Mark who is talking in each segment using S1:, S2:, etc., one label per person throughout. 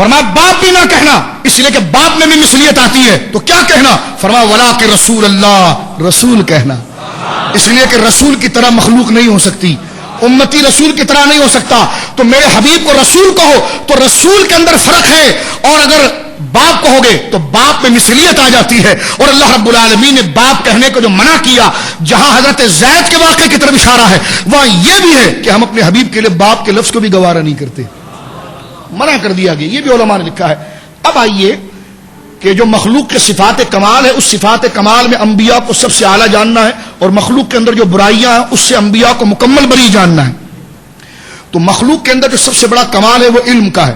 S1: فرمایا باپ بھی نہ کہنا، اس لیے کہ باپ میں بھی مثلیت آتی ہے، تو کیا کہنا؟ فرمایا ولا کہ رسول اللہ، رسول کہنا، اس لیے کہ رسول کی طرح مخلوق نہیں ہو سکتی، امتی رسول کی طرح نہیں ہو سکتا، تو میرے حبیب کو رسول کہو، تو رسول کے اندر فرق ہے، اور اگر باپ کہو گے تو باپ میں مثلیت آ جاتی ہے. اور اللہ رب العالمین نے باپ کہنے کو جو منع کیا، جہاں حضرت زید کے واقعے کی طرف اشارہ ہے، وہاں یہ بھی ہے کہ ہم اپنے حبیب کے لیے باپ کے لفظ کو بھی گوارا نہیں کرتے، منع کر دیا گیا، یہ بھی علماء نے لکھا ہے. اب آئیے کہ جو مخلوق کے صفات کمال ہے، اس صفات کمال میں انبیاء کو سب سے اعلیٰ جاننا ہے، اور مخلوق کے اندر جو برائیاں ہیں اس سے انبیاء کو مکمل بری جاننا ہے. تو مخلوق کے اندر جو سب سے بڑا کمال ہے وہ علم کا ہے.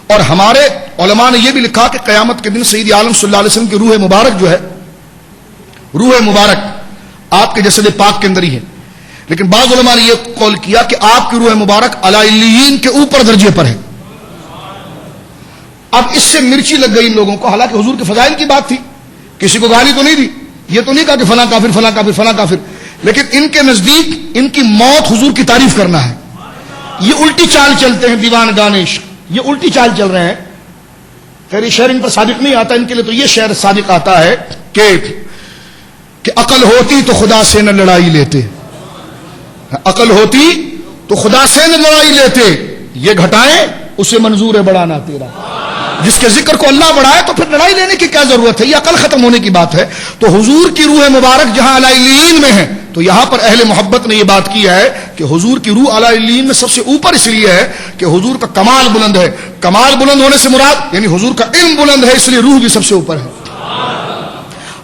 S1: اور ہمارے علماء نے یہ بھی لکھا کہ قیامت کے دن سید عالم صلی اللہ علیہ وسلم کی روح مبارک جو ہے، روح مبارک آپ کے جسد پاک کے اندر ہی ہے، لیکن بعض علماء نے یہ قول کیا کہ آپ کی روح مبارک اعلی علیین کے اوپر درجے پر ہے. اب اس سے مرچی لگ گئی ان لوگوں کو، حالانکہ حضور کے فضائل کی بات تھی، کسی کو گالی تو نہیں دی، یہ تو نہیں کہا کہ فلاں کافر فلاں کافر فلاں کافر، لیکن ان کے نزدیک ان کی موت حضور کی تعریف کرنا ہے. یہ الٹی چال چلتے ہیں دیوان دانش، یہ الٹی چال چل رہے ہیں. خیر یہ شعر ان پر صادق نہیں آتا، ان کے لیے تو یہ شعر صادق آتا ہے کہ عقل ہوتی تو خدا سے نہ لڑائی لیتے، عقل ہوتی تو خدا سے نہ لڑائی لیتے، یہ گھٹائیں اسے منظور ہے بڑھانا تیرا. جس کے ذکر کو اللہ بڑھائے تو پھر لڑائی لینے کی کیا ضرورت ہے، یہ عقل ختم ہونے کی بات ہے. تو حضور کی روح مبارک جہاں اعلی علیین میں ہے، تو یہاں پر اہل محبت نے یہ بات کی ہے کہ حضور کی روح اعلی علیین میں سب سے اوپر اس لیے ہے کہ حضور کا کمال بلند ہے. کمال بلند ہونے سے مراد یعنی حضور کا علم بلند ہے، اس لیے روح بھی سب سے اوپر ہے.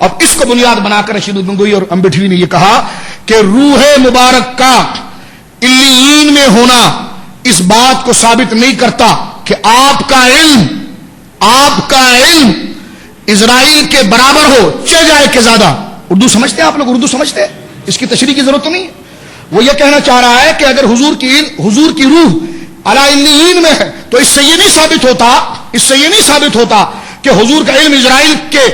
S1: اب اس کو بنیاد بنا کر رشید گنگوئی اور امبٹوی نے یہ کہا کہ روح مبارک کا علیین میں ہونا اس بات کو ثابت نہیں کرتا کہ آپ کا علم اسرائیل کے برابر ہو، چہ جائے کہ زیادہ. اردو سمجھتے ہیں آپ لوگ؟ اردو سمجھتے ہیں، اس کی تشریح کی ضرورت نہیں ہے. وہ یہ کہنا چاہ رہا ہے کہ اگر حضور کی روح اعلی علیین میں ہے تو اس سے یہ نہیں ثابت ہوتا کہ حضور کا علم اسرائیل کے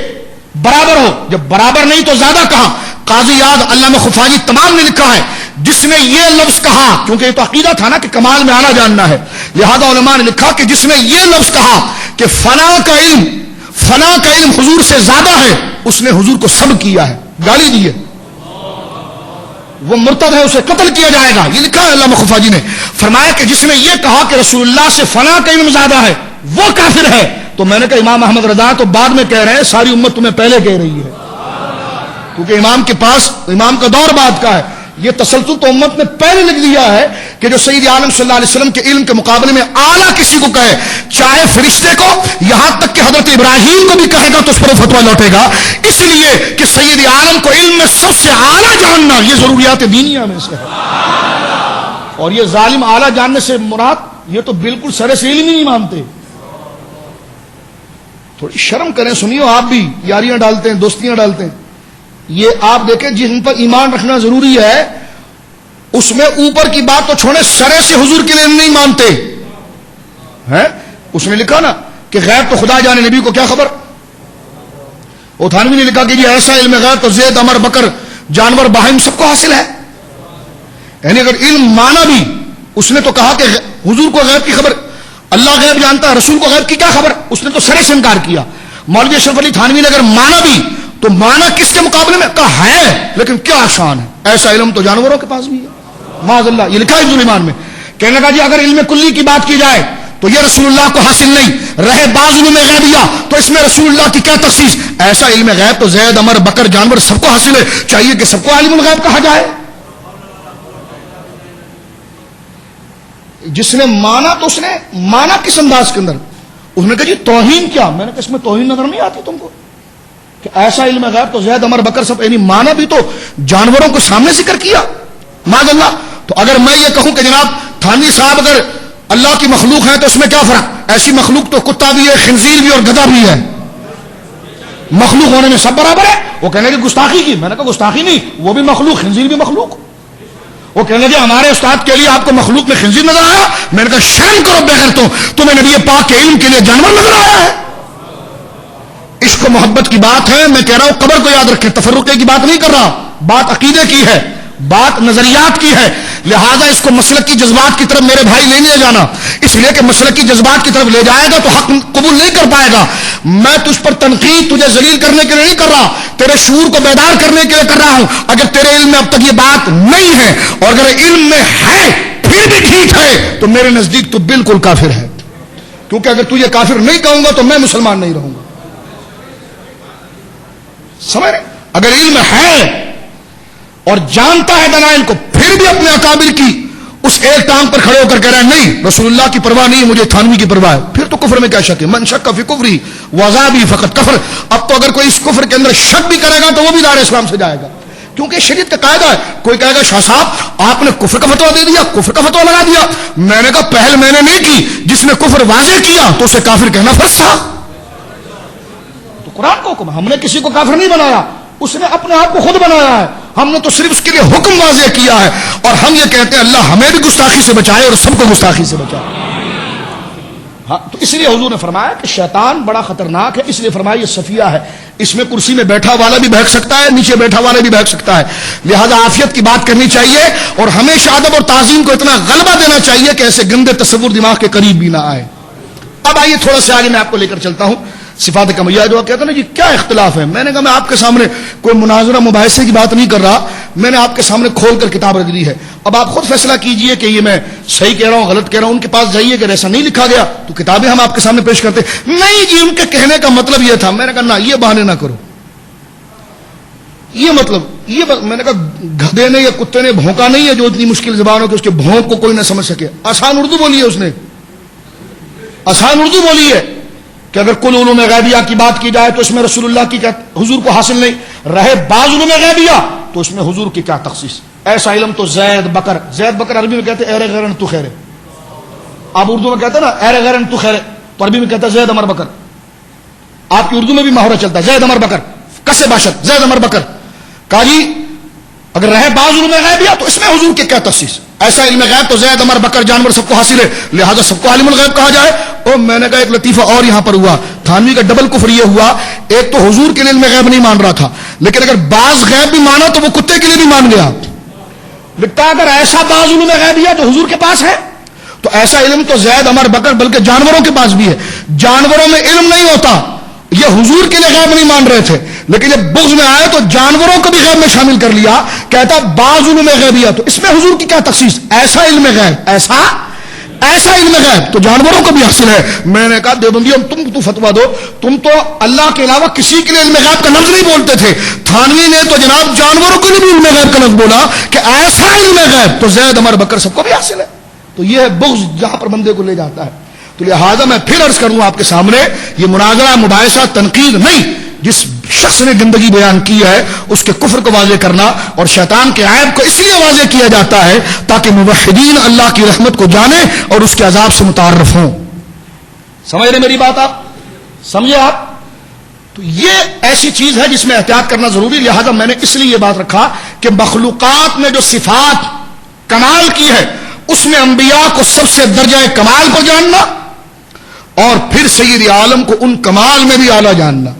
S1: برابر ہو. جب برابر نہیں تو زیادہ کہا. قاضی یاد علامہ خفاجی تمام نے لکھا ہے، جس نے یہ لفظ کہا، کیونکہ یہ تو عقیدہ تھا نا کہ کمال میں آنا جاننا ہے، لہذا علماء نے لکھا کہ جس نے یہ لفظ کہا کہ فلاں کا علم حضور سے زیادہ ہے، اس نے حضور کو سب کیا ہے، گالی دی ہے، وہ مرتد ہے، اسے قتل کیا جائے گا. یہ لکھا ہے علامہ خفاجی نے. فرمایا کہ جس نے یہ کہا کہ رسول اللہ سے فلاں کا علم زیادہ ہے وہ کافر ہے. تو میں نے کہا امام احمد رضا تو بعد میں کہہ رہے ہیں، ساری امت تمہیں پہلے کہہ رہی ہے، کیونکہ امام کے پاس امام کا دور بعد کا ہے. یہ تسلسل تو امت نے پہلے لکھ دیا ہے کہ جو سید عالم صلی اللہ علیہ وسلم کے علم کے مقابلے میں اعلیٰ کسی کو کہے، چاہے فرشتے کو، یہاں تک کہ حضرت ابراہیم کو بھی کہے گا تو اس پر فتویٰ لوٹے گا، اس لیے کہ سید عالم کو علم میں سب سے اعلیٰ جاننا یہ ضروریات دینیہ میں سے ہے. اور یہ ظالم اعلیٰ جاننے سے مراد یہ تو بالکل سرے سے علم ہی نہیں مانتے. تھوڑی شرم کریں، سنیو آپ بھی یاریاں ڈالتے ہیں، دوستیاں ڈالتے ہیں. یہ آپ دیکھیں جن پر ایمان رکھنا ضروری ہے اس میں اوپر کی بات تو چھوڑے، سرے سے حضور کے لیے نہیں مانتے ہیں. اس نے لکھا نا کہ غیب تو خدا جانے، نبی کو کیا خبر. اوتھانوی نے لکھا کہ یہ ایسا علم غیب تو زید عمر بکر جانور باہم سب کو حاصل ہے. یعنی اگر علم مانا بھی، اس نے تو کہا کہ حضور کو غیب کی خبر، اللہ غیب جانتا ہے، رسول کو غیب کی کیا خبر، اس نے تو سرے سے انکار کیا. مولوی اشرف علی تھانوی نے اگر مانا بھی تو مانا کس کے مقابلے میں، کہا ہے لیکن کیا شان ہے، ایسا علم تو جانوروں کے پاس بھی ہے معاذ اللہ. یہ لکھا ہے ابن ایمان میں. کہنے لگا جی اگر علم کلی کی بات کی جائے تو یہ رسول اللہ کو حاصل نہیں، رہے بعض علم غیبیہ تو اس میں رسول اللہ کی کیا تخصیص. ایسا علم غیب تو زید عمر بکر جانور سب کو حاصل ہے، چاہیے کہ سب کو عالم الغیب کہا جائے. جس نے مانا تو اس نے مانا کس انداز کے اندر. اس نے کہا جی توہین کیا. میں نے کہا اس میں توہین نظر نہیں آتی تم کو کہ ایسا علم غیب تو زید عمر بکر سب، یعنی مانا بھی تو جانوروں کو سامنے ذکر کیا معاذ اللہ. تو اگر میں یہ کہوں کہ جناب تھانوی صاحب اگر اللہ کی مخلوق ہے تو اس میں کیا فرق، ایسی مخلوق تو کتا بھی ہے، خنزیر بھی اور گدھا بھی ہے، مخلوق ہونے میں سب برابر ہے. وہ کہنے کہ گستاخی کی. میں نے کہا گستاخی نہیں، وہ بھی مخلوق، خنزیر بھی مخلوق. وہ کہنے لگے ہمارے استاد کے لیے آپ کو مخلوق میں خنزیر نظر آیا. میں نے کہا شرم کرو بغیر تو تمہیں نبی پاک کے علم کے لیے جانور نظر آیا ہے. عشق و محبت کی بات ہے. میں کہہ رہا ہوں قبر کو یاد رکھیں، تفرقے کی بات نہیں کر رہا، بات عقیدے کی ہے، بات نظریات کی ہے. لہذا اس کو مسلک کی جذبات کی طرف میرے بھائی لے جانا اس لیے کہ مسلک کی جذبات کی طرف لے جائے گا تو حق قبول نہیں کر پائے گا. میں تجھ پر تنقید تجھے ذلیل کرنے کے لیے نہیں کر رہا, تیرے شعور کو بیدار کرنے کے لیے کر رہا ہوں. اگر تیرے علم میں اب تک یہ بات نہیں ہے, اور اگر علم میں ہے پھر بھی ٹھیک ہے, تو میرے نزدیک تو بالکل کافر ہے. کیونکہ اگر تجھے کافر نہیں کہوں گا تو میں مسلمان نہیں رہوں گا. سمجھ رہے؟ اگر علم ہے اور جانتا ہے دلائل کو, پھر بھی اپنے اکابر کی اس ایک ٹانگ پر کھڑے ہو کر کہہ رہا ہے نہیں رسول اللہ کی پرواہ نہیں, مجھے تھانوی کی پرواہ ہے, پھر تو کفر میں کیا شک ہے؟ من شک فی کفری وعذابی فقط کفر. اب تو اگر کوئی اس کفر کے اندر شک بھی کرے گا تو وہ بھی دار اسلام سے جائے گا, کیونکہ شریعت کا قاعدہ ہے. کوئی کہے گا شاہ صاحب آپ نے کفر کا فتویٰ دے دیا, کفر کا فتویٰ لگا دیا. میں نے کہا پہل میں نے نہیں کی, جس نے کفر واضح کیا تو اسے کافر کہنا فرض تھا. تو قرآن کو حکم, ہم نے کسی کو کافر نہیں بنایا, اس نے اپنے آپ کو خود بنایا ہے. ہم نے تو صرف اس کے لیے حکم واضح کیا ہے, اور ہم یہ کہتے ہیں اللہ ہمیں بھی گستاخی سے بچائے اور سب کو گستاخی سے بچائے. ہاں, تو اس لیے حضور نے فرمایا کہ شیطان بڑا خطرناک ہے, اس لیے فرمایا یہ صفیہ ہے, اس میں کرسی میں بیٹھا والا بھی بہک سکتا ہے, نیچے بیٹھا والا بھی بہک سکتا ہے. لہذا عافیت کی بات کرنی چاہیے, اور ہمیشہ ادب اور تعظیم کو اتنا غلبہ دینا چاہیے کہ ایسے گندے تصور دماغ کے قریب بھی نہ آئے. اب آئیے تھوڑا سا آگے میں آپ کو لے کر چلتا ہوں. صفات کمیا جو کہتے ہیں نا جی کیا اختلاف ہے, میں نے کہا میں آپ کے سامنے کوئی مناظرہ مباحثے کی بات نہیں کر رہا, میں نے آپ کے سامنے کھول کر کتاب رکھ دی ہے. اب آپ خود فیصلہ کیجئے کہ یہ میں صحیح کہہ رہا ہوں غلط کہہ رہا ہوں. ان کے پاس جائیے کہ ایسا نہیں لکھا گیا تو کتابیں ہم آپ کے سامنے پیش کرتے. نہیں جی ان کے کہنے کا مطلب یہ تھا. میں نے کہا نہ, یہ بہانے نہ کرو, یہ مطلب یہ میں نے کہا گدھے نے یا کتے نے بھونکا نہیں ہے جو اتنی مشکل زبان ہو کہ اس کے بھونک کو کوئی نہ سمجھ سکے. آسان اردو بولی ہے اس نے, آسان اردو بولی ہے کہ اگر کل علوم غیبیہ کی بات کی جائے تو اس میں رسول اللہ کی کیا حضور کو حاصل نہیں رہے, بعض علوم غیبیہ تو اس میں حضور کی کیا تخصیص. ایسا علم تو زید بکر, زید بکر عربی میں کہتے ہیں ایر غیرن تو خیر, آپ اردو میں کہتے ہیں نا ایر غیرن تو خیر, تو عربی میں کہتے ہیں زید امر بکر. آپ کی اردو میں بھی محاورہ چلتا ہے زید امر بکر, کسے باشد زید امر بکر. کہا جی اگر رہے بعض علوم غیبیہ تو اس میں حضور کی کیا تخصیص. ایسا علم غیب تو زید امر بکر جانور سب کو حاصل ہے, لہذا سب کو عالم الغیب کہا جائے. اور میں نے کہا ایک لطیفہ اور یہاں پر ہوا, تھانوی کا ڈبل کفر یہ ہوا, ایک تو حضور کے لیے علم غیب نہیں مان رہا تھا, لیکن اگر بعض غیب بھی مانا تو وہ کتے کے لیے بھی مان گیا. لکھتا اگر ایسا بعض علم غیبیہ جو حضور کے پاس ہے تو ایسا علم تو زید امر بکر بلکہ جانوروں کے پاس بھی ہے. جانوروں میں علم نہیں ہوتا, یہ حضور کے لیے غیب نہیں مان رہے تھے, لیکن جب بغض میں آئے تو جانوروں کو بھی غیب میں شامل کر لیا. کہتا بعض علوم غیبیہ تو اس میں حضور کی کیا تخصیص. ایسا علم غیب, ایسا علم غیب تو جانوروں کو بھی حاصل ہے. میں نے کہا دیوبندیوں تم تو فتوا دو, تم تو اللہ کے علاوہ کسی کے لیے علم غیب کا لفظ نہیں بولتے تھے. تھانوی نے تو جناب جانوروں کے لیے بھی علم غیب کا لفظ بولا کہ ایسا علم غیب تو زید امر بکر سب کو بھی حاصل ہے. تو یہ ہے بغض جہاں پر بندے کو لے جاتا ہے. تو لہٰذا میں پھر عرض کروں آپ کے سامنے, یہ مناظرہ مباحثہ تنقید نہیں. جس شخص نے گندگی بیان کی ہے اس کے کفر کو واضح کرنا اور شیطان کے عیب کو اس لیے واضح کیا جاتا ہے تاکہ موحدین اللہ کی رحمت کو جانیں اور اس کے عذاب سے متعارف ہوں. سمجھ رہے میری بات, آپ سمجھے آپ. تو یہ ایسی چیز ہے جس میں احتیاط کرنا ضروری. لہذا میں نے اس لیے یہ بات رکھا کہ مخلوقات میں جو صفات کمال کی ہے اس میں انبیاء کو سب سے درجہ کمال کو جاننا اور پھر سید عالم کو ان کمال میں بھی اعلیٰ جاننا,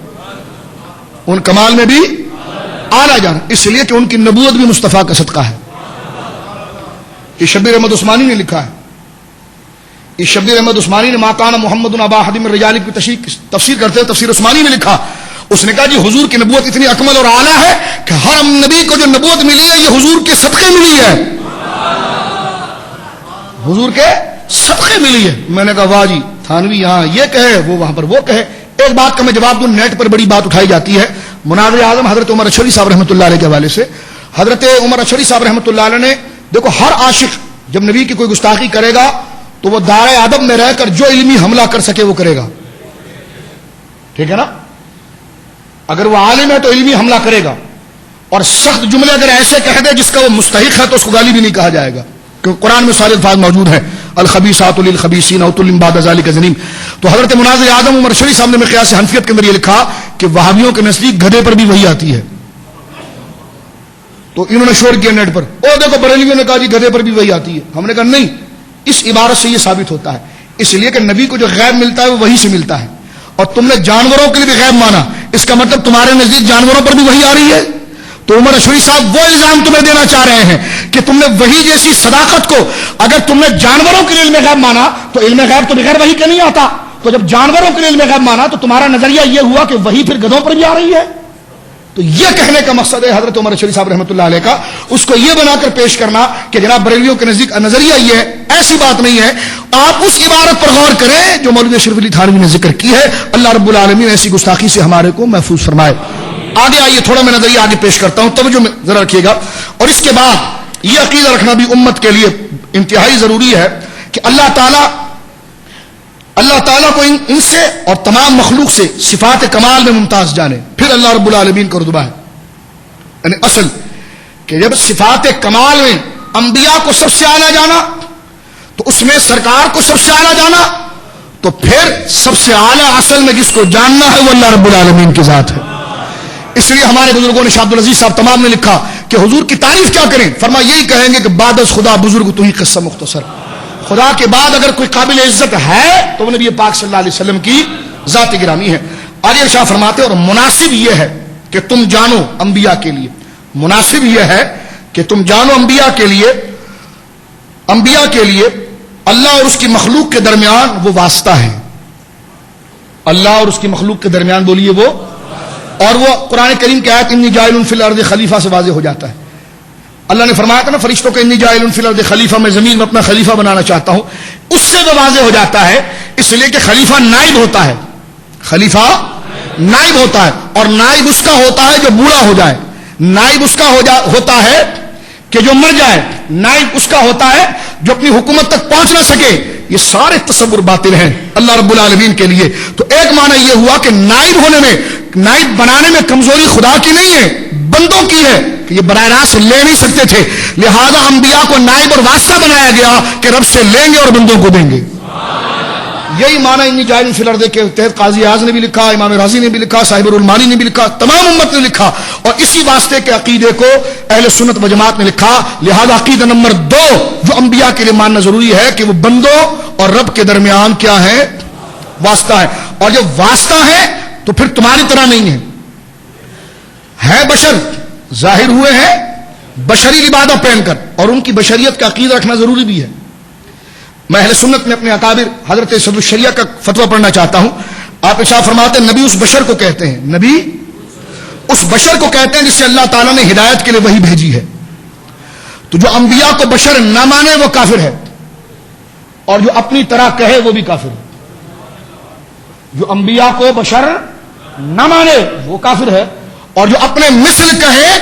S1: ان کمال میں بھی اعلیٰ جانا, اس لیے کہ ان کی نبوت بھی مصطفیٰ کا صدقہ ہے. یہ شبیر احمد عثمانی نے لکھا ہے, یہ شبیر احمد عثمانی نے ماکان محمد ابا احد من الرجال کی تفسیر کرتے ہیں, تفسیر عثمانی نے لکھا. اس نے کہا جی حضور کی نبوت اتنی اکمل اور اعلیٰ ہے کہ ہر نبی کو جو نبوت ملی ہے یہ حضور کے صدقے ملی ہے, حضور کے صدقے ملی ہے. میں نے کہا واہ جی, تھانوی یہاں یہ کہے وہ وہاں پر وہ کہے. ایک بات کا میں جواب دوں, نیٹ پر بڑی بات اٹھائی جاتی ہے. مناظر اعظم حضرت عمر اشعری صاحب رحمۃ اللہ علیہ کے حوالے سے, حضرت عمر اشعری صاحب رحمۃ اللہ علیہ نے, دیکھو ہر عاشق جب نبی کی کوئی گستاخی کرے گا تو وہ دائرۂ ادب میں رہ کر جو علمی حملہ کر سکے وہ کرے گا, ٹھیک ہے نا. اگر وہ عالم ہے تو علمی حملہ کرے گا, اور سخت جملے اگر ایسے کہہ دے جس کا وہ مستحق ہے تو اس کو گالی بھی نہیں کہا جائے گا, کیونکہ قرآن میں سارے الفاظ موجود ہیں, الخبیثات للخبیثین عتل بعد ذلک ظنیم. تو حضرت مناظر اعظم عمر اشعری صاحب نے مقیاس حنفیت کے اندر یہ لکھا کہ وہابیوں کے نزدیک گدھے پر بھی وہی آتی ہے. تو انہوں نے شور کیا نیٹ پر, او دیکھو بریلویوں نے کہا جی گدھے پر بھی وہی آتی ہے. ہم نے کہا نہیں, اس عبارت سے یہ ثابت ہوتا ہے, اس لیے کہ نبی کو جو غیب ملتا ہے وہ وہی سے ملتا ہے, اور تم نے جانوروں کے لیے بھی غیب مانا, اس کا مطلب تمہارے نزدیک جانوروں پر بھی وہی آ رہی ہے. تو عمر اشوری صاحب وہ الزام تمہیں دینا چاہ رہے ہیں کہ تم نے وحی جیسی صداقت کو اگر تم نے جانوروں کے لیے علم غیب مانا تو علم غیب تو بغیر وحی کے نہیں آتا، تو جب جانوروں کے لیے علم غیب مانا تو تمہارا نظریہ یہ ہوا کہ وحی پھر گدھوں پر بھی آ رہی ہے۔ تو یہ کہنے کا مقصد ہے حضرت عمر اشوری صاحب رحمۃ اللہ علیہ کا، اس کو یہ بنا کر پیش کرنا کہ جناب بریلویوں کے نزدیک نظریہ یہ ہے، ایسی بات نہیں ہے۔ آپ اس عبارت پر غور کریں جو مولوی اشرف علی تھانوی نے ذکر کی ہے، اللہ رب العالمین ایسی گستاخی سے ہمارے کو محفوظ فرمائے۔ آگے آئیے، تھوڑا میں نظریہ آگے پیش کرتا ہوں، توجہ میں ذرا رکھیے گا۔ اور اس کے بعد یہ عقیدہ رکھنا بھی امت کے لیے انتہائی ضروری ہے کہ اللہ تعالیٰ کو ان سے اور تمام مخلوق سے صفات کمال میں ممتاز جانے، پھر اللہ رب العالمین کو رتبہ ہے۔ یعنی اصل کہ جب صفات کمال میں انبیاء کو سب سے اعلیٰ جانا تو اس میں سرکار کو سب سے اعلیٰ جانا، تو پھر سب سے اعلیٰ اصل میں جس کو جاننا ہے وہ اللہ رب العالمین کی ذات ہے۔ اس لیے ہمارے بزرگوں نے، شاہ عبد العزیز صاحب تمام نے لکھا کہ حضور کی تعریف کیا کریں، فرمایا یہی کہیں گے کہ بعد از خدا بزرگ تو ہی قصہ مختصر، خدا کے بعد اگر کوئی قابل عزت ہے تو وہ نبی پاک صلی اللہ علیہ وسلم کی ذات گرامی ہے۔ آگے شاہ فرماتے اور مناسب یہ ہے کہ تم جانو انبیاء کے لیے، مناسب یہ ہے کہ تم جانو انبیاء کے لیے اللہ اور اس کی مخلوق کے درمیان وہ واسطہ ہے، اللہ اور اس کی مخلوق کے درمیان بولیے وہ، اور وہ قرآن کریم کی آیت انی جاعل فی الارض خلیفہ سے واضح ہو جاتا ہے۔ اللہ نے فرمایا تھا نا فرشتوں کو انی جاعل فی الارض خلیفہ، میں زمین میں اپنا خلیفہ بنانا چاہتا ہوں، اس سے وہ واضح ہو جاتا ہے، اس لیے کہ خلیفہ نائب ہوتا ہے، خلیفہ نائب ہوتا ہے، اور نائب اس کا ہوتا ہے جو بوڑھا ہو جائے، نائب اس کا ہوتا ہے کہ جو مر جائے، نائب اس کا ہوتا ہے جو اپنی حکومت تک پہنچ نہ سکے۔ یہ سارے تصور باطل ہیں اللہ رب العالمین کے لیے۔ تو ایک معنی یہ ہوا کہ نائب ہونے میں، نائب بنانے میں کمزوری خدا کی نہیں ہے، بندوں کی ہے کہ یہ براہ راست لے نہیں سکتے تھے، لہذا انبیاء کو نائب اور واسطہ بنایا گیا کہ رب سے لیں گے اور بندوں کو دیں گے۔ یہی معنی انی جاعل فی الارض کے تحت قاضی اعظم نے بھی لکھا، امام رازی نے بھی لکھا، صاحب المانی نے بھی لکھا، تمام امت نے لکھا، اور اسی واسطے کے عقیدے کو اہل سنت و جماعت نے لکھا۔ لہذا عقیدہ نمبر 2 جو انبیاء کے لیے ماننا ضروری ہے کہ وہ بندوں اور رب کے درمیان کیا ہے، واسطہ ہے، اور جب واسطہ ہے تو پھر تمہاری طرح نہیں ہے بشر، ظاہر ہوئے ہیں بشری لبادہ پہن کر، اور ان کی بشریت کا عقیدہ رکھنا ضروری بھی ہے۔ میں اہل سنت میں اپنے اکابر حضرت صدر الشریعہ کا فتویٰ پڑھنا چاہتا ہوں۔ آپ ارشاد فرماتے ہیں نبی اس بشر کو کہتے ہیں، نبی اس بشر کو کہتے ہیں جس سے اللہ تعالیٰ نے ہدایت کے لیے وحی بھیجی ہے۔ تو جو انبیاء کو بشر نہ مانے وہ کافر ہے، اور جو اپنی طرح کہے وہ بھی کافر ہے۔ جو انبیاء کو بشر نہ مانے وہ کافر ہے، اور جو اپنے مثل کہے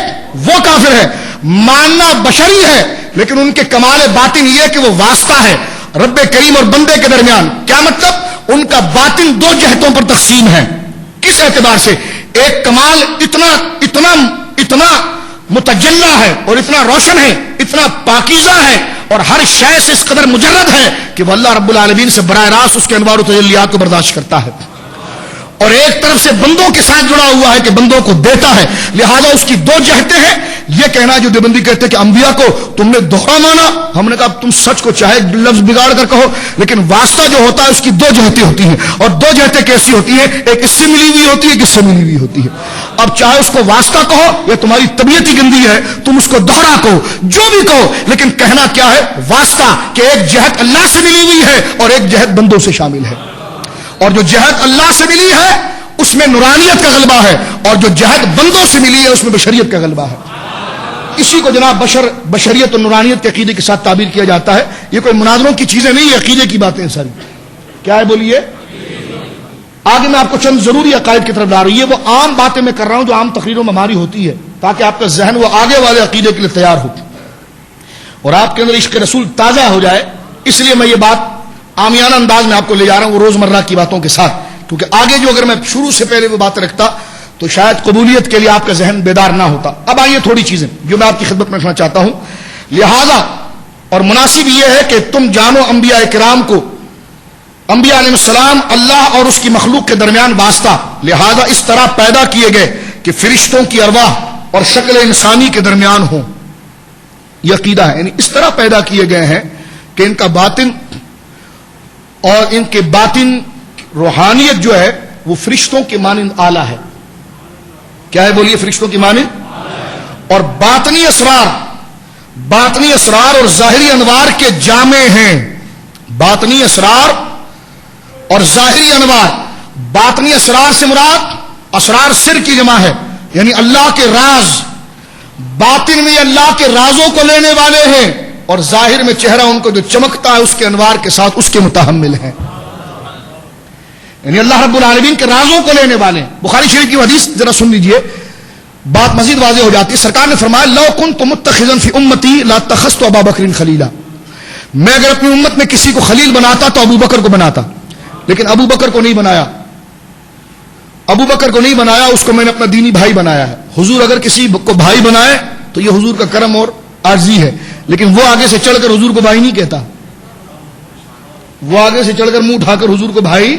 S1: وہ کافر ہے۔ ماننا بشری ہے لیکن ان کے کمال باطن یہ کہ وہ واسطہ ہے رب کریم اور بندے کے درمیان۔ کیا مطلب؟ ان کا باطن 2 جہتوں پر تقسیم ہے۔ کس اعتبار سے؟ ایک کمال اتنا متجلا ہے اور اتنا روشن ہے، اتنا پاکیزہ ہے، اور ہر شے سے اس قدر مجرد ہے کہ وہ اللہ رب العالمین سے براہ راست اس کے انوار و تجلیات کو برداشت کرتا ہے، اور ایک طرف سے بندوں کے ساتھ جڑا ہوا ہے کہ بندوں کو دیتا ہے۔ لہذا اس کی 2 جہتیں ہیں۔ یہ کہنا جو دیوبندی کہتے ہیں کہ انبیاء کو تم نے دوہرا مانا، ہم نے کہا تم سچ کو چاہے لفظ بگاڑ کر کہو، لیکن واسطہ جو ہوتا ہے اس کی 2 جہتیں ہوتی ہیں، اور 2 جہتیں کیسی ہوتی ہیں؟ ایک اس سے ملی ہوئی ہوتی ہے، ایک اس سے ملی ہوئی ہوتی ہے۔ اب چاہے اس کو واسطہ کہو یا تمہاری طبیعت ہی گندی ہے تم اس کو دوہرا کہو، جو بھی کہو، لیکن کہنا کیا ہے؟ واسطہ، کہ ایک جہت اللہ سے ملی ہوئی ہے اور ایک جہت بندوں سے شامل ہے، اور جو جہت اللہ سے ملی ہے اس میں نورانیت کا غلبہ ہے، اور جو جہت بندوں سے ملی ہے اس میں بشریت کا غلبہ ہے۔ اسی کو جناب بشریت اور نورانیت کے عقیدے کے ساتھ تعبیر کیا جاتا ہے۔ یہ کوئی مناظروں کی چیزیں نہیں، یہ عقیدے کی باتیں ساری۔ کیا ہے بولیے؟ آگے میں آپ کو چند ضروری عقائد کی طرف لا رہی ہے، وہ عام باتیں میں کر رہا ہوں جو عام تقریروں میں ہماری ہوتی ہے، تاکہ آپ کا ذہن وہ آگے والے عقیدے کے لیے تیار ہو اور آپ کے اندر عشق رسول تازہ ہو جائے۔ اس لیے میں یہ بات عامیانہ انداز میں آپ کو لے جا رہا ہوں، وہ روزمرہ کی باتوں کے ساتھ، کیونکہ آگے جو اگر میں شروع سے پہلے وہ باتیں رکھتا تو شاید قبولیت کے لیے آپ کا ذہن بیدار نہ ہوتا۔ اب آئیے تھوڑی چیزیں جو میں آپ کی خدمت میں رکھنا چاہتا ہوں۔ لہذا اور مناسب یہ ہے کہ تم جانو انبیاء کرام کو، انبیاء علیہ السلام اللہ اور اس کی مخلوق کے درمیان واسطہ، لہذا اس طرح پیدا کیے گئے کہ فرشتوں کی ارواح اور شکل انسانی کے درمیان ہوں۔ یہ عقیدہ ہے، یعنی اس طرح پیدا کیے گئے ہیں کہ ان کا باطن اور ان کے باطن روحانیت جو ہے وہ فرشتوں کے مانند اعلیٰ ہے۔ کیا ہے بولیے؟ فرشتوں کی مانند، اور باطنی اسرار اور ظاہری انوار کے جامع ہیں. باطنی اسرار اور ظاہری انوار. باطنی اسرار سے مراد اسرار سر کی جمع ہے، یعنی اللہ کے راز. باطن میں اللہ کے رازوں کو لینے والے ہیں، اور ظاہر میں چہرہ ان کو جو چمکتا ہے اس کے انوار کے ساتھ اس کے متحمل ہیں. یعنی اللہ رب العالمین کے رازوں کو لینے والے. بخاری شریف کی حدیث ذرا سن لیجئے، بات مزید واضح ہو جاتی ہے. سرکار نے فرمایا لو کنت متخذا فی امتی لاتخذت ابا بکر خلیلا. میں اگر اپنی امت میں کسی کو خلیل بناتا تو ابو بکر کو بناتا، لیکن ابو بکر کو نہیں بنایا. ابو بکر کو نہیں بنایا، اس کو میں نے اپنا دینی بھائی بنایا ہے. حضور اگر کسی کو بھائی بنائے تو یہ حضور کا کرم اور عاجزی ہے، لیکن وہ آگے سے چڑھ کر حضور کو بھائی نہیں کہتا. وہ آگے سے چڑھ کر منہ اٹھا کر حضور کو بھائی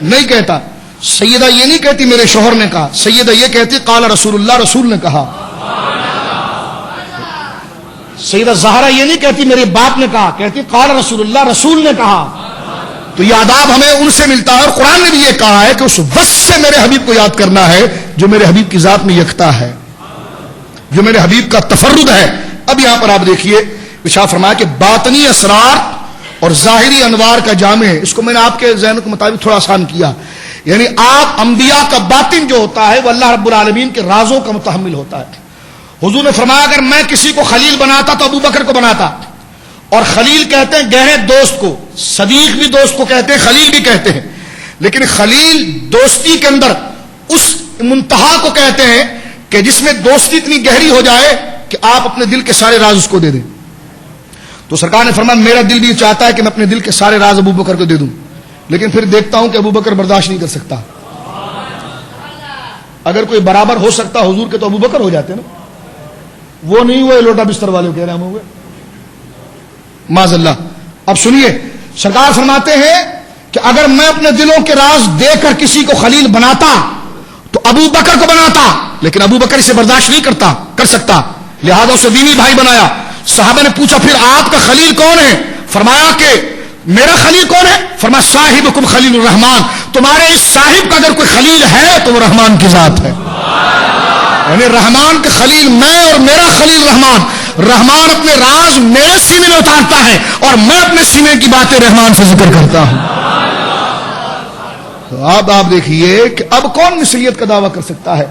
S1: نہیں کہتا. سیدہ یہ نہیں کہتی میرے شوہر نے کہا، سیدہ یہ کہتی قال رسول اللہ، رسول نے کہا. سیدہ زہرا یہ نہیں کہتی میرے باپ نے کہا، کہتی قال رسول اللہ، رسول نے کہا. تو یہ آداب ہمیں ان سے ملتا ہے، اور قرآن نے بھی یہ کہا ہے کہ اس وصف سے میرے حبیب کو یاد کرنا ہے جو میرے حبیب کی ذات میں یکتا ہے، جو میرے حبیب کا تفرد ہے. اب یہاں پر آپ دیکھیے ارشاد فرمایا کہ باطنی اسرار اور ظاہری انوار کا جامع ہے. اس کو میں نے آپ کے ذہن کے مطابق تھوڑا آسان کیا، یعنی آپ انبیاء کا باطن جو ہوتا ہے وہ اللہ رب العالمین کے رازوں کا متحمل ہوتا ہے. حضور نے فرمایا اگر میں کسی کو خلیل بناتا تو ابو بکر کو بناتا. اور خلیل کہتے ہیں گہرے دوست کو، صدیق بھی دوست کو کہتے ہیں، خلیل بھی کہتے ہیں. لیکن خلیل دوستی کے اندر اس منتہا کو کہتے ہیں کہ جس میں دوستی اتنی گہری ہو جائے کہ آپ اپنے دل کے سارے راز اس کو دے دیں. تو سرکار نے فرمایا میرا دل بھی چاہتا ہے کہ میں اپنے دل کے سارے راز ابو بکر کو دے دوں، لیکن پھر دیکھتا ہوں کہ ابو بکر برداشت نہیں کر سکتا. اگر کوئی برابر ہو سکتا حضور کے تو ابو بکر ہو جاتے نا. وہ نہیں ہوئے لوٹا بستر والے کہہ رہے ہم ہوئے معاذ اللہ. اب سنیے سرکار فرماتے ہیں کہ اگر میں اپنے دلوں کے راز دے کر کسی کو خلیل بناتا تو ابو بکر کو بناتا، لیکن ابو بکر اسے برداشت نہیں کر سکتا، لہذا اسے دینی بھائی بنایا. صحابہ نے پوچھا پھر آپ کا خلیل کون ہے؟ فرمایا کہ میرا خلیل کون ہے؟ فرمایا صاحبکم خلیل الرحمان، تمہارے اس صاحب کا اگر کوئی خلیل ہے تو وہ رحمان کی ذات ہے. یعنی رحمان کے خلیل میں اور میرا خلیل رحمان. رحمان اپنے راز میرے سینے میں اتارتا ہے اور میں اپنے سینے کی باتیں رحمان سے ذکر کرتا ہوں. تو اب آپ دیکھیے کہ اب کون مثلیت کا دعویٰ کر سکتا ہے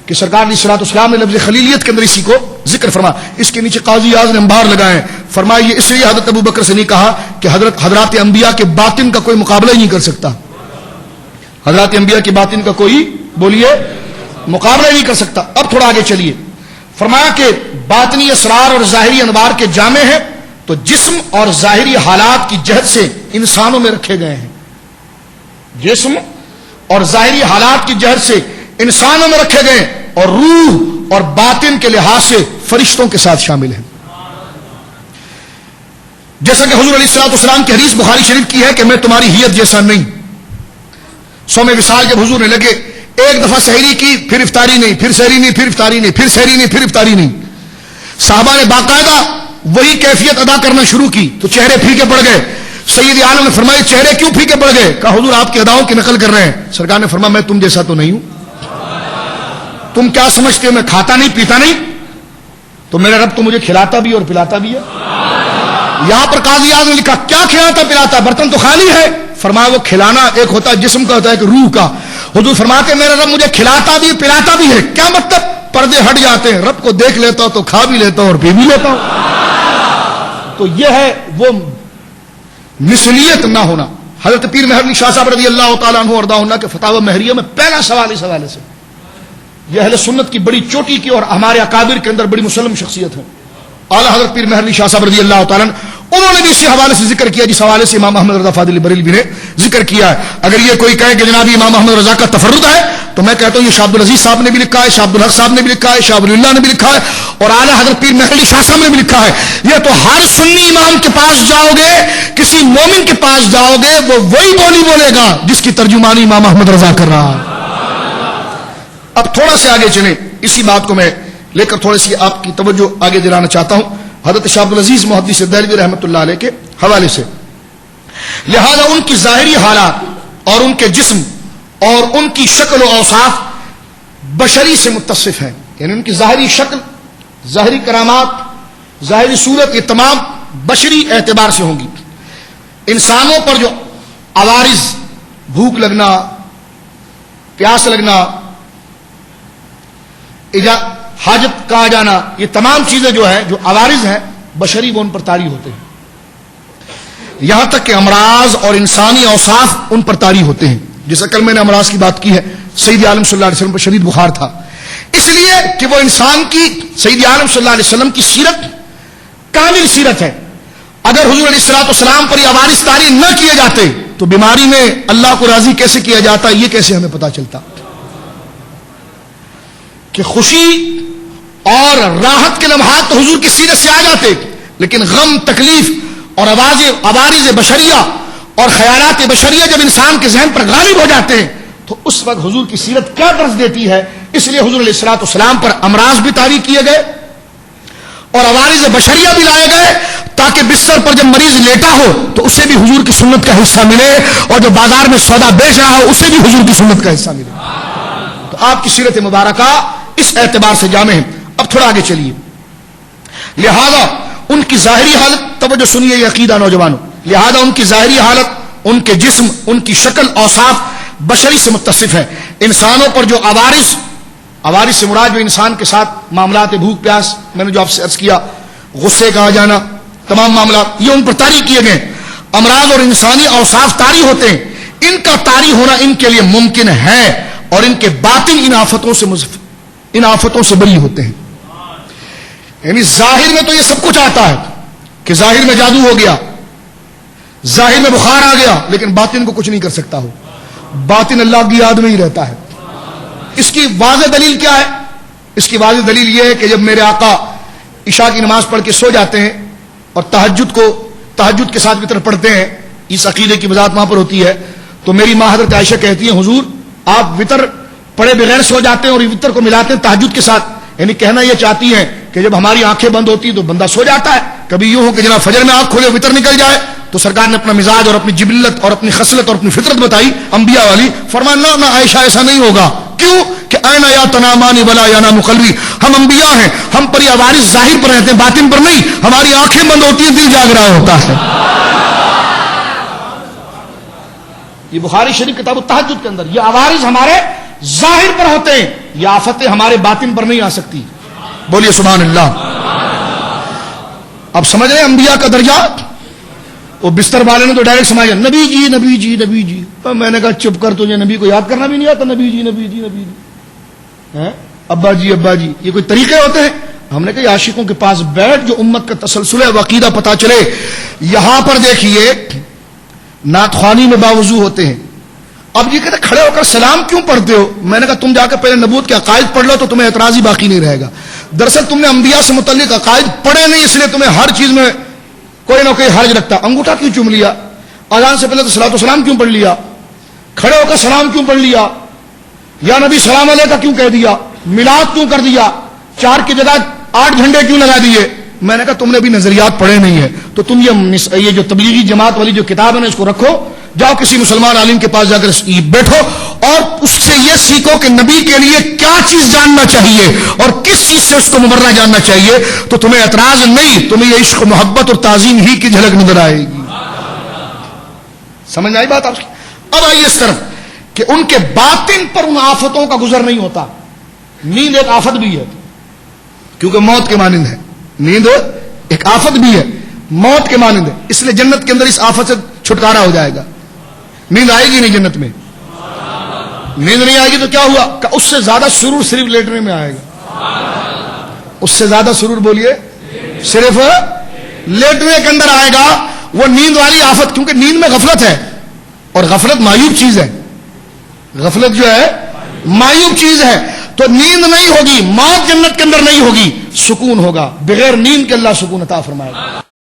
S1: کہ سرکار علیہ الصلوۃ والسلام نے لفظ خلیلیت کے اندر اسی کو ذکر فرما. اس کے نیچے قاضی اعظم نے انبار لگائے، فرمایا یہ اس لیے حضرت ابو بکر سے نہیں کہا کہ حضرات انبیاء کے باطن کا کوئی مقابلہ ہی نہیں کر سکتا. حضرات انبیاء کے باطن کا کوئی بولیے مقابلہ نہیں کر سکتا. اب تھوڑا آگے چلیے، فرمایا کہ باطنی اسرار اور ظاہری انوار کے جامع ہیں تو جسم اور ظاہری حالات کی جہت سے انسانوں میں رکھے گئے ہیں. جسم اور ظاہری حالات کی جہت سے انسانوں میں رکھے گئے اور روح اور باطن کے لحاظ سے فرشتوں کے ساتھ شامل ہیں. جیسا کہ حضور علیہ الصلوۃ والسلام کی حدیث بخاری شریف کی ہے کہ میں تمہاری حیت جیسا نہیں. صوم وصال جب حضور نے لگے ایک دفعہ سحری کی پھر افطاری نہیں، پھر سحری نہیں، پھر افطاری نہیں، پھر سحری نہیں، پھر افطاری نہیں. صحابہ نے باقاعدہ وہی کیفیت ادا کرنا شروع کی تو چہرے پھیکے پڑ گئے. سید عالم نے فرمایا چہرے کیوں پھیکے پڑ گئے؟ کہا حضور آپ کی اداؤں کی نقل کر رہے ہیں. سرکار نے فرمایا میں تم جیسا تو نہیں ہوں. تم کیا سمجھتے ہو میں کھاتا نہیں پیتا نہیں؟ تو میرا رب تو مجھے کھلاتا بھی اور پلاتا بھی ہے. یہاں پر قاضی اعظم نے لکھا کیا کھلاتا پلاتا؟ برتن تو خالی ہے. فرمایا وہ کھلانا ایک ہوتا ہے جسم کا، ہوتا ہے کہ روح کا. حضور فرماتے میرا رب مجھے کھلاتا بھی پلاتا بھی ہے. کیا مطلب؟ پردے ہٹ جاتے ہیں، رب کو دیکھ لیتا ہوں تو کھا بھی لیتا ہوں اور پی بھی لیتا ہوں. تو یہ ہے وہ مثلیت نہ ہونا. حضرت پیر مہر علی شاہ صاحب رضی اللہ تعالیٰ عنہ وارضاہ عنہ کے فتاوی مہریہ میں پہلا سوال اس حوالے سے، یہ اہل سنت کی بڑی چوٹی کی اور ہمارے اکابر کے اندر بڑی مسلم شخصیت ہے اعلیٰ حضرت پیر مہر علی شاہ صاحب رضی اللہ تعالیٰ عنہ، انہوں نے بھی اسی حوالے سے ذکر کیا جس حوالے سے امام احمد رضا فاضل بریلوی نے ذکر کیا ہے. اگر یہ کوئی کہے کہ جناب امام احمد رضا کا تفرد ہے تو میں کہتا ہوں یہ شاہ عبد العزیز صاحب نے بھی لکھا ہے، شاہ عبد الحق صاحب نے بھی لکھا ہے، شاہ ولی اللہ نے بھی لکھا ہے، اور اعلیٰ حضرت پیر مہر علی شاہ صاحب نے بھی لکھا ہے. یہ تو ہر سنی امام کے پاس جاؤ گے، کسی مومن کے پاس جاؤ گے، وہ وہی بولی بولے گا جس کی ترجمانی امام احمد رضا کر رہا ہے. اب تھوڑا سے آگے چلیں، اسی بات کو میں لے کر تھوڑی سی آپ کی توجہ آگے دلانا چاہتا ہوں حضرت شاہ عبد العزیز محدث دہلوی رحمۃ اللہ علیہ کے حوالے سے. لہذا ان کی ظاہری حالات اور ان کے جسم اور ان کی شکل و اوصاف بشری سے متصف ہیں، یعنی ان کی ظاہری شکل ظاہری کرامات، ظاہری صورت، یہ تمام بشری اعتبار سے ہوں گی. انسانوں پر جو عوارض، بھوک لگنا، پیاس لگنا، حاجت کا آ جانا، یہ تمام چیزیں جو ہے جو عوارض ہیں بشری، وہ ان پر طاری ہوتے ہیں. یہاں تک کہ امراض اور انسانی اوصاف ان پر طاری ہوتے ہیں. جیسا کل میں نے امراض کی بات کی ہے، سید عالم صلی اللہ علیہ وسلم پر شدید بخار تھا، اس لیے کہ وہ انسان کی، سید عالم صلی اللہ علیہ وسلم کی سیرت کامل سیرت ہے. اگر حضور علیہ الصلوۃ والسلام پر یہ عوارض طاری نہ کیے جاتے تو بیماری میں اللہ کو راضی کیسے کیا جاتا، یہ کیسے ہمیں پتا چلتا کہ خوشی اور راحت کے لمحات تو حضور کی سیرت سے آ جاتے، لیکن غم، تکلیف اور عوارض بشریہ اور خیالات بشریہ جب انسان کے ذہن پر غالب ہو جاتے ہیں تو اس وقت حضور کی سیرت کیا درس دیتی ہے. اس لیے حضور علیہ الصلوۃ والسلام پر امراض بھی طاری کیے گئے اور عوارض بشریہ بھی لائے گئے، تاکہ بستر پر جب مریض لیٹا ہو تو اسے بھی حضور کی سنت کا حصہ ملے، اور جو بازار میں سودا بیچ رہا ہو اسے بھی حضور کی سنت کا حصہ ملے. تو آپ کی سیرت مبارکہ اس اعتبار سے جامع ہے. اب تھوڑا آگے چلیے. لہذا ان کی ظاہری حالت، توجہ سنیے یہ عقیدہ نوجوانوں، لہذا ان کی ظاہری حالت، ان کے جسم، ان کی شکل، اوصاف بشری سے متصف ہے. انسانوں پر جو عوارض سے مراد جو انسان کے ساتھ معاملات بھوک پیاس، میں نے جو آپ سے عرض کیا، غصے کا آ جانا، تمام معاملات یہ ان پر طاری کیے گئے. امراض اور انسانی اوصاف طاری ہوتے ہیں. ان کا طاری ہونا ان کے لیے ممکن ہے، اور ان کے باطن ان آفتوں سے بری ہوتے ہیں. یعنی ظاہر میں تو یہ سب کچھ آتا ہے کہ ظاہر میں جادو ہو گیا، ظاہر میں بخار آ گیا، لیکن باطن کو کچھ نہیں کر سکتا ہو. باطن اللہ کی یاد میں ہی رہتا ہے. اس کی واضح دلیل کیا ہے؟ اس کی واضح دلیل یہ ہے کہ جب میرے آقا عشاء کی نماز پڑھ کے سو جاتے ہیں اور تہجد کے ساتھ وتر پڑھتے ہیں، اس عقیدے کی وضاحت وہاں پر ہوتی ہے، تو میری ماں حضرت عائشہ کہتی ہیں حضور آپ وتر پڑھے بغیر سو جاتے ہیں اور وتر کو ملاتے ہیں تہجد کے ساتھ. یعنی کہنا یہ چاہتی ہیں کہ جب ہماری آنکھیں بند ہوتی تو بندہ سو جاتا ہے. کبھی یوں ہو کہ جناب فجر میں آنکھ کھولے وتر نکل جائے. تو سرکار نے اپنا مزاج اور اپنی جبلت اور اپنی خصلت اور اپنی فطرت بتائی انبیاء والی. فرمایا نہ عائشہ ایسا نہیں ہوگا. کیوں کہ اینا یا تنامانی ولا ینام قلبی، ہم انبیاء ہیں، ہم پر یہ عوارض ظاہر پر رہتے ہیں، باطن پر نہیں. ہماری آنکھیں بند ہوتی ہیں، دل جاگ رہا ہوتا ہے. یہ بخاری شریف کتاب التہجد کے اندر یہ عوارض ہمارے ظاہر پر ہوتے ہیں، یہ آفتیں ہمارے باطن پر نہیں آ سکتی. بولیے سبحان اللہ. اب سمجھ رہے ہیں انبیاء کا درجہ. وہ بستر والے نے تو ڈائریکٹ سمجھا نبی جی نبی جی نبی جی. میں نے کہا چپ کر، تجھے نبی کو یاد کرنا بھی نہیں آتا. نبی جی نبی جی نبی جی، ابا جی ابا جی، یہ کوئی طریقے ہوتے ہیں؟ ہم نے کہا عاشقوں کے پاس بیٹھ، جو امت کا تسلسل ہے عقیدہ پتا چلے. یہاں پر دیکھیے نعت خوانی میں باوضو ہوتے ہیں. اب یہ کہتے کھڑے ہو کر سلام کیوں پڑھتے ہو؟ میں نے کہا تم جا کے پہلے نبوت کے عقائد پڑھ لو تو تمہیں اعتراض ہی باقی نہیں رہے گا. دراصل تم نے انبیاء سے متعلق عقائد پڑھے نہیں، اس لیے تمہیں ہر چیز میں کوئی نہ کوئی حرج لگتا. انگوٹھا کیوں چوم لیا؟ اذان سے پہلے تو صلاۃ و سلام کیوں پڑھ لیا؟ کھڑے ہو کر سلام کیوں پڑھ لیا؟ یا نبی سلام علیہ کا کیوں کہہ دیا؟ میلاد کیوں کر دیا؟ 4 کی جگہ 8 جھنڈے کیوں لگا دیے؟ میں نے کہا تم نے بھی نظریات پڑھے نہیں ہے تو تم یہ جو تبلیغی جماعت والی جو کتاب ہے نا اس کو رکھو، جاؤ کسی مسلمان عالم کے پاس جا کر بیٹھو اور اس سے یہ سیکھو کہ نبی کے لیے کیا چیز جاننا چاہیے اور کس چیز سے اس کو مبرہ جاننا چاہیے. تو تمہیں اعتراض نہیں، تمہیں یہ عشق و محبت اور تعظیم ہی کی جھلک نظر آئے گی. سمجھ آئی بات آپ کی؟ اب آئیے اس طرف کہ ان کے باطن پر ان آفتوں کا گزر نہیں ہوتا. نیند ایک آفت بھی ہے کیونکہ موت کے مانند ہے. نیند ایک آفت بھی ہے، موت کے مانند ہے. اس لیے جنت کے اندر اس آفت سے چھٹکارا ہو جائے گا. نیند آئے گی نہیں جنت میں. نیند نہیں آئے گی تو کیا ہوا کہ اس سے زیادہ سرور صرف لیٹنے میں آئے گا. اس سے زیادہ سرور بولیے صرف لیٹنے کے اندر آئے گا. وہ نیند والی آفت، کیونکہ نیند میں غفلت ہے اور غفلت معیوب چیز ہے. غفلت جو ہے معیوب چیز ہے. تو نیند نہیں ہوگی، موت جنت کے اندر نہیں ہوگی، سکون ہوگا. بغیر نیند کے اللہ سکون عطا فرمائے گا.